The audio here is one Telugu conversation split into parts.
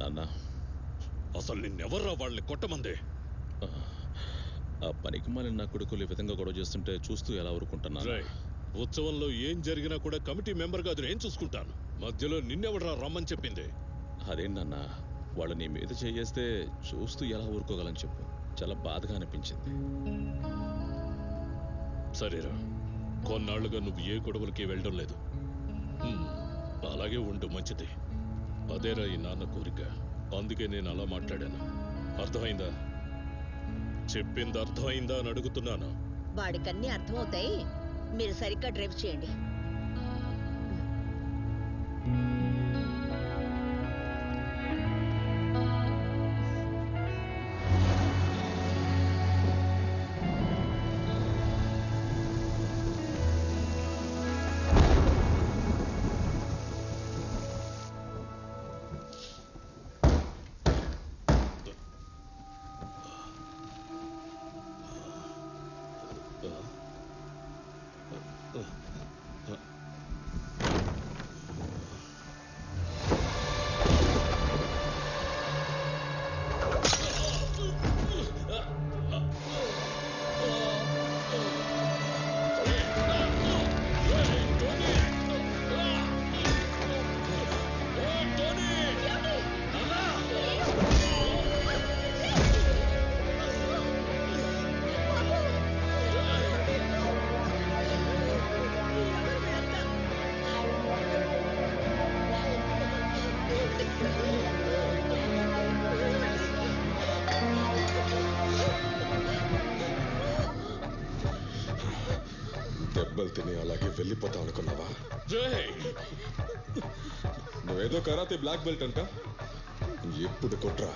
నాన్న అసలు నిన్నెవర్రా వాళ్ళని కొట్టమందే? ఆ పనికి మాలిన నా కొడుకులు ఈ విధంగా గొడవ చేస్తుంటే చూస్తూ ఎలా ఊరుకుంటున్నా? ఉత్సవంలో ఏం జరిగినా కూడా కమిటీ మెంబర్గా అది నేను చూసుకుంటాను. మధ్యలో నిన్నెవడరా రమ్మని చెప్పింది? అదేంటన్నా, వాళ్ళు నీ మీద చేయేస్తే చూస్తూ ఎలా ఊరుకోగలని చెప్పు. చాలా బాధగా అనిపించింది. సరేరా, కొన్నాళ్లుగా నువ్వు ఏ గొడవలకి వెళ్ళడం లేదు. అలాగే ఉండు, మంచిది. అదేరా ఈ నాన్న కోరిక. అందుకే నేను అలా మాట్లాడాను. అర్థమైందా? చెప్పింది అర్థమైందా అని అడుగుతున్నాను. వాడికన్నీ అర్థమవుతాయి. మీరు సరిగ్గా డ్రైవ్ చేయండి. దెబ్బలు తిని అలాగే వెళ్ళిపోతావు అనుకున్నావా? నువ్వేదో కరాతే బ్లాక్ బెల్ట్ అంట, ఎప్పుడు కొట్రా?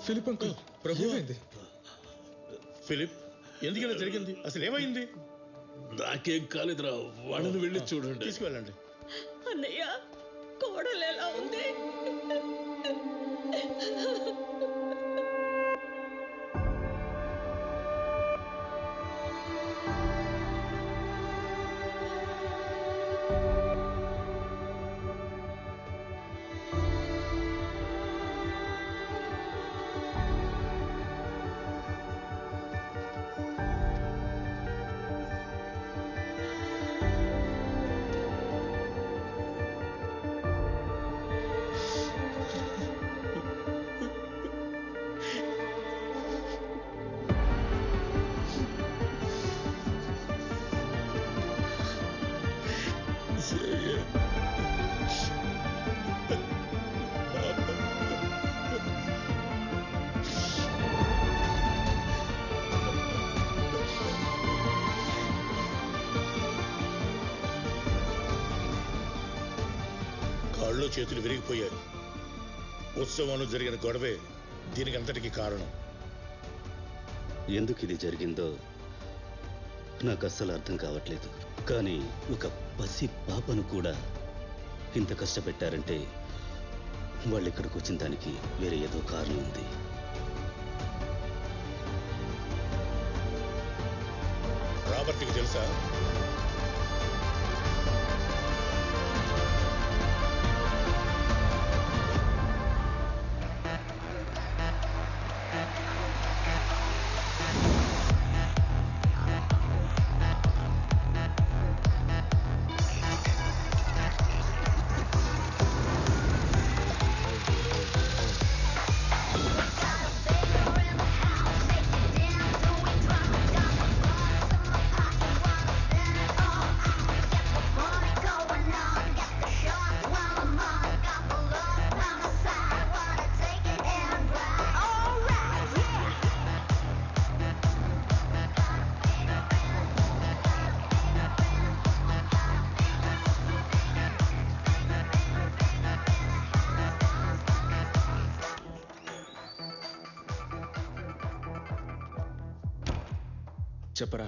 ఫిలిప్ అంకుల్ ప్రభు అయింది. ఫిలిప్ ఎందుకలా జరిగింది? అసలు ఏమైంది? నాకేం కాలేదురా, వాళ్ళని వెళ్ళి చూడండి. తీసుకువెళ్ళండి. అన్నయ్య కోడలు ఎలా ఉంది? కాళ్ళు చేతులు విరిగిపోయాయి. ఉత్సవంలో జరిగిన గొడవే దీనికి అంతటికి కారణం. ఎందుకు ఇది జరిగిందో నాకు అస్సలు అర్థం కావట్లేదు. కానీ ఒక పసి పాపను కూడా ఇంత కష్టపెట్టారంటే వాళ్ళు ఇక్కడికి వచ్చిన దానికి వేరే ఏదో కారణం ఉంది. రాబర్ట్కి తెలుసా? చెప్పరా.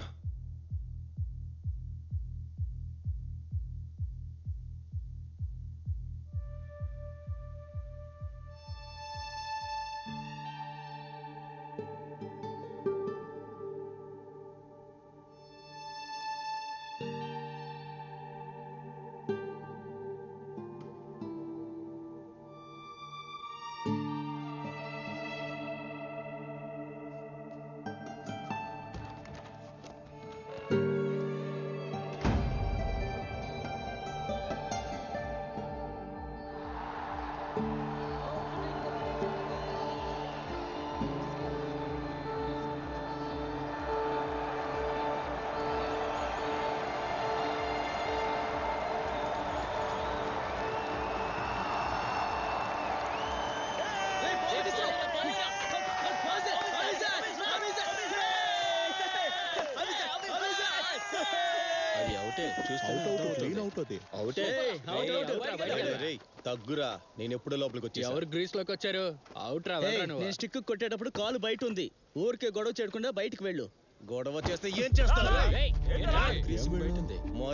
తగ్గురా, నేను ఎప్పుడు లోపలికి వచ్చి ఎవరు గ్రీస్ లోకి వచ్చారు? అవుట్ రా. నేను స్టిక్ కొట్టేటప్పుడు కాలు బయట ఉంది. ఊరికే గొడవ చేయకుండా బయటికి వెళ్ళు. గొడవ చేస్తే ఏం చేస్తావు?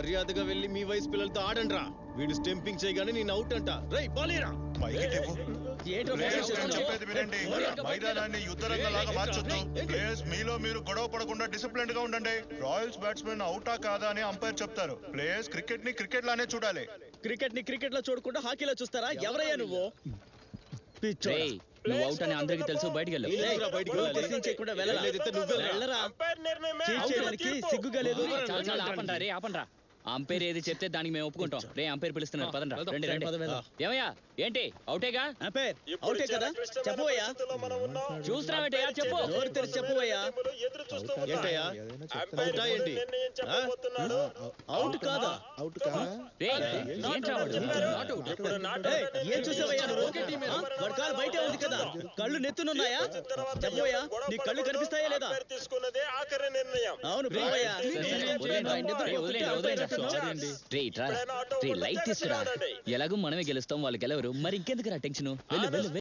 మర్యాదగా వెళ్ళి మీ వయసు పిల్లలతో ఆడండి రా. వీడు స్టెంపింగ్ చేయగానే నేను అవుట్ అంట. రేయ్ బాలేరా. ప్లేయర్స్ నేను చెప్పేది వినండి. మైదానాన్ని యుద్ధరంగంలాగా మార్చొద్దు. ప్లేయర్స్ మీలో మీరు గొడవ పడకుండా డిసిప్లిన్ గా ఉండండి. రాయల్స్ బ్యాట్స్మెన్ అవుటా కాదా అని అంపైర్ చెప్తారు. ప్లేయర్స్ క్రికెట్ ని క్రికెట్ లానే చూడాలి. క్రికెట్ ని క్రికెట్ లో చూడకుండా హాకీలో చూస్తారా? ఎవరయ్యా నువ్వు? రేయ్, నువ్వు అవుట్ అని అందరికీ తెలుసు, బయటికి వెళ్ళు. ఆపండ్రా రే, ఆపండ్రా. అంపైర్ ఏది చెప్తే దానికి మేము ఒప్పుకుంటాం. రే అంపైర్ పిలుస్తున్నారు, పదండ్రా. రండి రండి. ఏమయ్యా ఏంటి అవుటేగా? అంపైర్ అవుటే కదా, చెప్పవయ్యా. చూస్తున్నావేటయ్యా, చెప్పు. నోరు తెరిచి చెప్పవయ్యా. ఏంటయ్యా అవుటా ఏంటి? అవుట్ కాదా? రేయ్, ఏంట్రా వాడు? ఏయ్, ఏం చూసావయ్యా నువ్వు? వాడి కాలు బయటే ఉంది కదా, కళ్ళు నెత్తునున్నాయా? చెప్పవయ్యా, నీ కళ్ళు కనిపిస్తాయా లేదా? అవును పోవయ్యా. లైట్ తీసుకురా. ఎలాగో మనమే గెలుస్తాం, వాళ్ళు గెలవరు. మరి ఇంకెందుకురా టెన్షన్? వెళ్ళు వెళ్ళు.